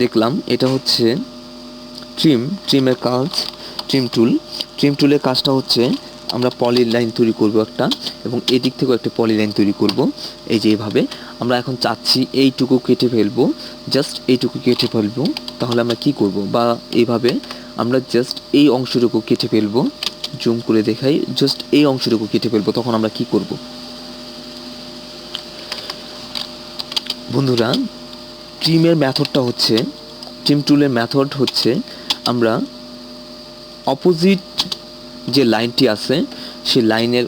দেখলাম এটা হচ্ছে ট্রিমের কাজ, ট্রিম টুলের কাজটা হচ্ছে আমরা পলিলাইন তৈরি করব একটা, এবং এই দিক থেকেও একটা পলিলাইন তৈরি করব। এই যে এইভাবে আমরা এখন চাচ্ছি এইটুকু কেটে ফেলবো, জাস্ট এইটুকু কেটে ফেলবো। তাহলে আমরা কি করব, বা এইভাবে আমরা জাস্ট এই অংশটুকু কেটে ফেলবো, জুম করে দেখাই, জাস্ট এই অংশটুকু কেটে ফেলবো। তখন আমরা কি করব বন্ধুরা, ট্রিমের মেথডটা হচ্ছে, ট্রিম টুলের মেথড হচ্ছে আমরা অপোজিট যে লাইনটি আছে সেই লাইনের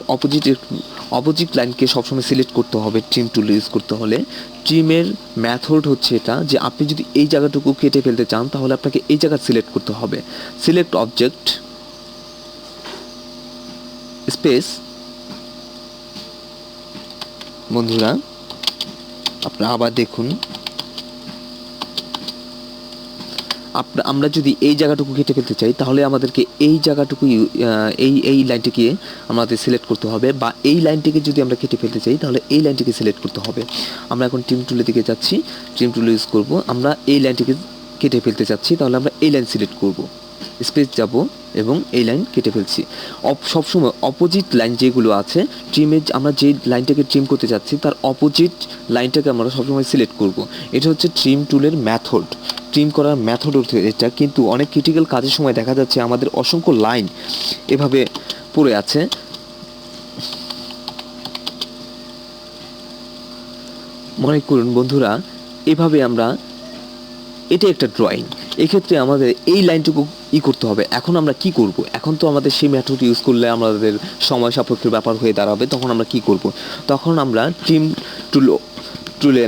অপোজিট লাইনকে সবসময় সিলেক্ট করতে হবে ট্রিম টুল ইউজ করতে হলে। ট্রিমের মেথড হচ্ছে এটা যে আপনি যদি এই জায়গাটুকু কেটে ফেলতে চান তাহলে আপনাকে এই জায়গা সিলেক্ট করতে হবে, সিলেক্ট অবজেক্ট স্পেস। বন্ধুরা আপনারা আবার দেখুন, আমরা যদি এই জায়গাটুকু কেটে ফেলতে চাই তাহলে আমাদেরকে এই জায়গাটুকু এই লাইনটিকে আমাদের সিলেক্ট করতে হবে, বা এই লাইনটিকে যদি আমরা কেটে ফেলতে চাই তাহলে এই লাইনটিকে সিলেক্ট করতে হবে। আমরা এখন ট্রিম টুলের দিকে যাচ্ছি, ট্রিম টুল ইউজ করব। আমরা এই লাইনটিকে কেটে ফেলতে চাচ্ছি, তাহলে আমরা এই লাইন সিলেক্ট করব, স্পেস যাব এবং এই লাইন কেটে ফেলছি। সবসময় অপোজিট লাইন যেগুলো আছে ট্রিমের, আমরা যে লাইনটাকে ট্রিম করতে চাচ্ছি তার অপোজিট লাইনটাকে আমরা সবসময় সিলেক্ট করব। এটা হচ্ছে ট্রিম টুলের মেথড, ট্রিম করার মেথড হচ্ছে এটা। কিন্তু অনেক ক্রিটিক্যাল কাজের সময় দেখা যাচ্ছে আমাদের অসংখ্য লাইন এভাবে পড়ে আছে। মনে করুন বন্ধুরা, এভাবে আমরা, এটা একটা ড্রয়িং, এক্ষেত্রে আমাদের এই লাইনটুকু করতে হবে। এখন আমরা কি করব, এখন তো আমাদের সেই মেথড ইউজ করলে আমাদের সময় সাপেক্ষের ব্যাপার হয়ে দাঁড়াবে। তখন আমরা কি করব, তখন আমরা ট্রিম টুলে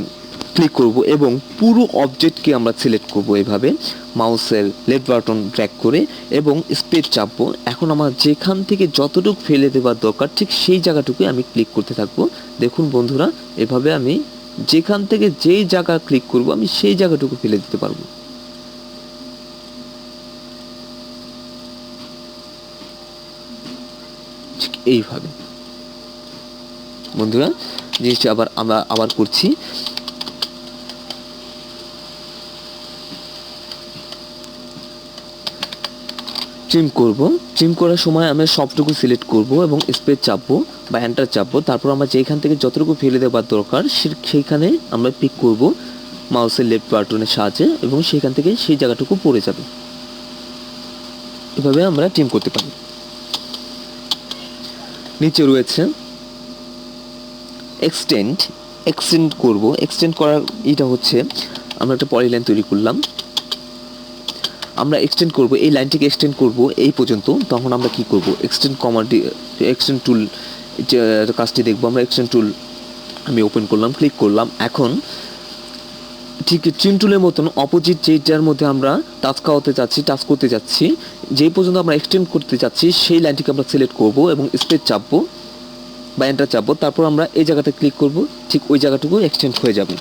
ক্লিক করব এবং পুরো অবজেক্টকে আমরা সিলেক্ট করব এভাবে মাউসের লেফট বাটন ড্র্যাগ করে, এবং স্পেস চাপবো। এখন আমার যেখান থেকে যতটুকু ফেলে দেওয়ার দরকার ঠিক সেই জায়গাটুকুই আমি ক্লিক করতে থাকবো। দেখুন বন্ধুরা, এভাবে আমি যেখান থেকে যেই জায়গা ক্লিক করব আমি সেই জায়গাটুকু ফেলে দিতে পারবো। ঠিক এইভাবে বন্ধুরা জিনিসটা আমরা আবার করছি। ট্রিম করব, ট্রিম করার সময় আমরা সবটুকু সিলেক্ট করব এবং স্পেস চাপবো বা এন্টার চাপবো। তারপর আমরা যেখান থেকে যতটুকু ফেলে দেওয়ার দরকার সেইখানে আমরা পিক করব মাউসের লেফট বাটনের সাহায্যে, এবং সেখান থেকে সেই জায়গাটুকু পড়ে যাবে। এভাবে আমরা ট্রিম করতে পারি। নিচে রয়েছে এক্সটেন্ড করব। এক্সটেন্ড করার এটা হচ্ছে আমরা একটা পলিলাইন তৈরি করলাম, আমরা এক্সটেন্ড করব, এই লাইনটিকে এক্সটেন্ড করব এই পর্যন্ত। তখন আমরা কি করব, এক্সটেন্ড টুল কাজটি দেখব আমরা। এক্সটেন্ড টুল আমি ওপেন করলাম, ক্লিক করলাম। এখন ঠিক ট্রিম টুলের মতন অপোজিট যেটার মধ্যে আমরা টাচ করতে যাচ্ছি, যেই পর্যন্ত আমরা এক্সটেন্ড করতে যাচ্ছি সেই লাইনটিকে আমরা সিলেক্ট করব এবং স্পেস চাপবো বা এন্টার চাপবো। তারপর আমরা এই জায়গাতে ক্লিক করব, ঠিক ওই জায়গাটুকু এক্সটেন্ড হয়ে যাবে।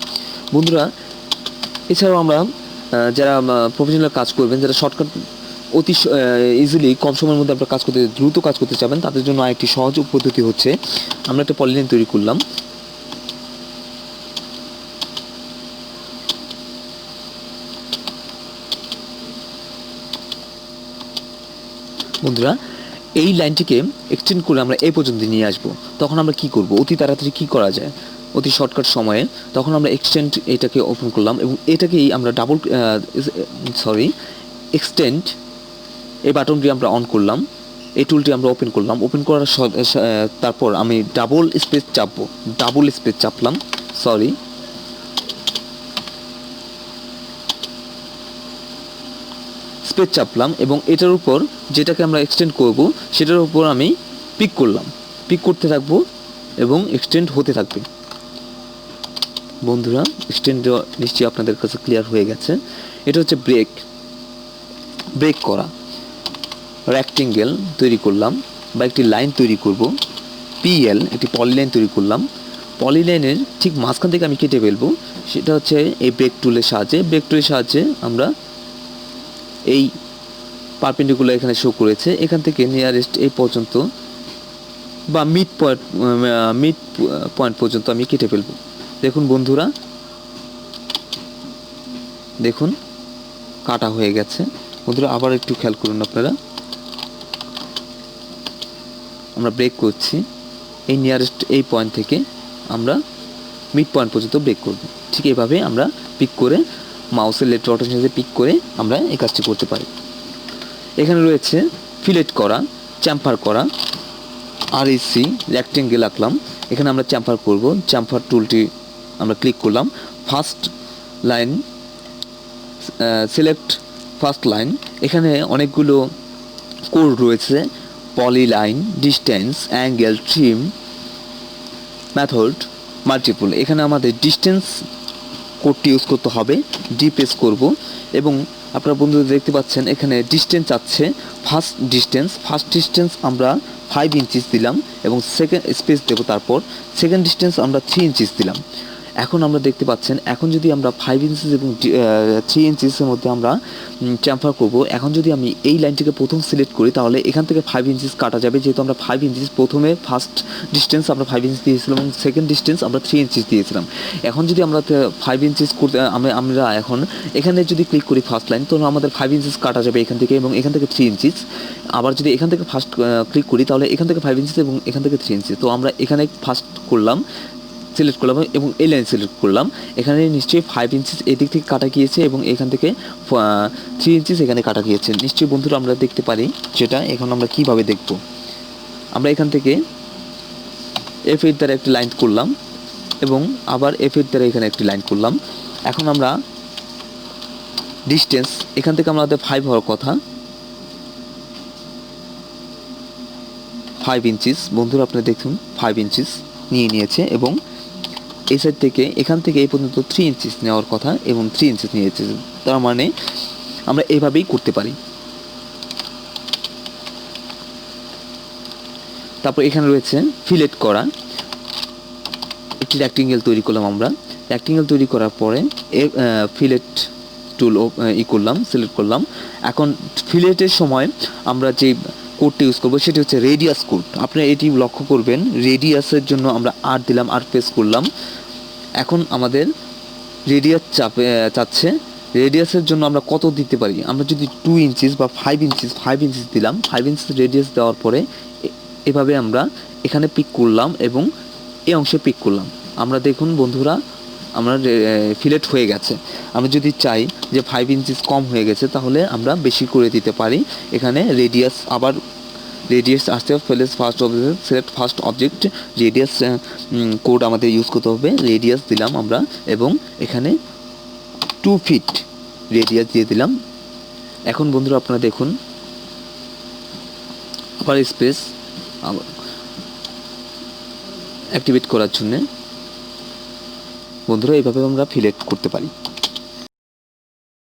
বন্ধুরা এছাড়াও আমরা যারা প্রফেশনাল কাজ করবেন, যারা শর্টকাট অতি ইজিলি কম সময়ের মধ্যে আপনারা দ্রুত কাজ করতে চাবেন, তাদের জন্য আরেকটি সহজ পদ্ধতি হচ্ছে আমরা একটা পলিলাইন তৈরি করলাম। বন্ধুরা এই লাইনটিকে এক্সটেন্ড করে আমরা এই পর্যন্ত নিয়ে আসবো। তখন আমরা কি করব, অতি তাড়াতাড়ি কি করা যায়, অতি শর্টকাট সময়ে, তখন আমরা এটাকে ওপেন করলাম এবং এটাকেই আমরা এক্সটেন্ড এই বাটনটি আমরা অন করলাম, এই টুলটি আমরা ওপেন করলাম। ওপেন করার তারপর আমি ডাবল স্পেস চাপলাম, স্পেস চাপলাম এবং এটার উপর যেটাকে আমরা এক্সটেন্ড করব সেটার উপর আমি পিক করতে থাকবো এবং এক্সটেন্ড হতে থাকবে। বন্ধুরা এক্সটেন্ড নিশ্চয়ই আপনাদের কাছে ক্লিয়ার হয়ে গেছে। এটা হচ্ছে ব্রেক করা। রেক্টেঙ্গেল তৈরি করলাম বা একটি লাইন তৈরি করব, একটি পলিলাইন তৈরি করলাম। পলিলাইনের ঠিক মাঝখান থেকে আমি কেটে ফেলবো, সেটা হচ্ছে এই ব্রেক টুলের সাহায্যে আমরা এই পারপেন্ডিকুলার এখানে শো করেছে, এখান থেকে নিয়ারেস্ট এই পর্যন্ত বা মিড পয়েন্ট পর্যন্ত আমি কেটে ফেলবো। দেখুন বন্ধুরা, দেখুন কাটা হয়ে গেছে। বন্ধুরা আবার একটু খেয়াল করুন আপনারা, আমরা ব্রেক করছি এই নিয়ারেস্ট এই পয়েন্ট থেকে আমরা মিড পয়েন্ট পর্যন্ত ব্রেক করব। ঠিক এইভাবে আমরা পিক করে মাউসের লেফট রোটেশন সাথে পিক করে আমরা এই কাজটি করতে পারি। এখানে রয়েছে ফিলেট করা, চ্যাম্পার করা, আর সি রেক্টেঙ্গেল আঁকলাম। এখানে আমরা চ্যাম্পার করব। চ্যাম্পার টুলটি আমরা ক্লিক করলাম। First line, select first line. এখানে অনেকগুলো কোড রয়েছে, polyline, distance, angle, trim, method, multiple. এখানে আমাদের ডিস্টেন্স কোডটি ইউজ করতে হবে, ডি প্রেস করব এবং আপনারা বন্ধুরা দেখতে পাচ্ছেন এখানে ডিস্টেন্স আছে। ফার্স্ট ডিস্টেন্স আমরা 5 ইঞ্চিস দিলাম এবং সেকেন্ড স্পেস দেব, তারপর সেকেন্ড ডিস্টেন্স আমরা 3 ইঞ্চিস দিলাম। এখন আমরা দেখতে পাচ্ছেন, এখন যদি আমরা 5 ইঞ্চিস এবং 3 ইঞ্চিসের মধ্যে আমরা চ্যাম্পার করব। এখন যদি আমি এই লাইনটিকে প্রথম সিলেক্ট করি তাহলে এখান থেকে 5 ইঞ্চিস কাটা যাবে, যেহেতু আমরা 5 ইঞ্চিস প্রথমে ফার্স্ট ডিস্টেন্স আমরা 5 ইঞ্চিস দিয়েছিলাম এবং সেকেন্ড ডিস্টেন্স আমরা 3 ইঞ্চিস দিয়েছিলাম। এখন যদি আমরা 5 ইঞ্চিস করতে আমরা এখন এখানে যদি ক্লিক করি ফার্স্ট লাইন, তো আমাদের 5 ইঞ্চিস কাটা যাবে এখান থেকে এবং এখান থেকে 3 ইঞ্চিস। আবার যদি এখান থেকে ফার্স্ট ক্লিক করি তাহলে এখান থেকে 5 ইঞ্চিস এবং এখান থেকে 3 ইঞ্চিস। তো আমরা এখানে ফার্স্ট করলাম, সিলেক্ট করলাম এবং এই লাইন সিলেক্ট করলাম। এখানে নিশ্চয়ই 5 ইঞ্চিস এদিক থেকে কাটা গিয়েছে এবং এখান থেকে 3 ইঞ্চিস এখানে কাটা গিয়েছে। নিশ্চয়ই বন্ধুরা আমরা দেখতে পারি সেটা। এখন আমরা কিভাবে দেখব, আমরা এখান থেকে F8 দ্বারা একটি লাইন করলাম এবং আবার F8 দ্বারা এখানে একটি লাইন করলাম। এখন আমরা ডিস্টেন্স এখান থেকে আমাদের 5 হওয়ার কথা, 5 ইঞ্চিস। বন্ধুরা আপনি দেখুন 5 ইঞ্চিস নিয়েছে এবং এই সাইড থেকে এখান থেকে এই পর্যন্ত 3 ইঞ্চিস নেওয়ার কথা এবং 3 ইঞ্চিস নিয়েছে। তার মানে আমরা এইভাবেই করতে পারি। তারপর এখানে রয়েছে ফিলেট করা, একটি রেক্টেঙ্গেল তৈরি করলাম। আমরা রেক্টেঙ্গেল তৈরি করার পরে ফিলেট টুল করলাম, সিলেক্ট করলাম। এখন ফিলেটের সময় আমরা যে কোডটি ইউজ করবো সেটি হচ্ছে রেডিয়াস কোড। আপনারা এটি লক্ষ্য করবেন, রেডিয়াসের জন্য আমরা আর দিলাম, আর প্রেস করলাম। এখন আমাদের রেডিয়াস চাচ্ছে। রেডিয়াসের জন্য আমরা কত দিতে পারি, আমরা যদি 2 ইঞ্চিস বা 5 ইঞ্চিস দিলাম। 5 ইঞ্চিস রেডিয়াস দেওয়ার পরে এভাবে আমরা এখানে পিক করলাম এবং এই অংশে পিক করলাম। আমরা দেখুন বন্ধুরা আমরা ফিলেট হয়ে গেছে। আমরা যদি চাই যে 5 ইঞ্চিস কম হয়ে গেছে তাহলে আমরা বেশি করে দিতে পারি। এখানে রেডিয়াস, আবার রেডিয়াস আসতে first object, select first object, radius code আমাদের ইউজ করতে হবে। রেডিয়াস দিলাম আমরা এবং এখানে 2 ফিট রেডিয়াস দিয়ে দিলাম। এখন বন্ধুরা আপনারা দেখুন, আবার স্পেস অ্যাক্টিভেট করার জন্য বন্ধুরা এইভাবে আমরা ফিলেট করতে পারি।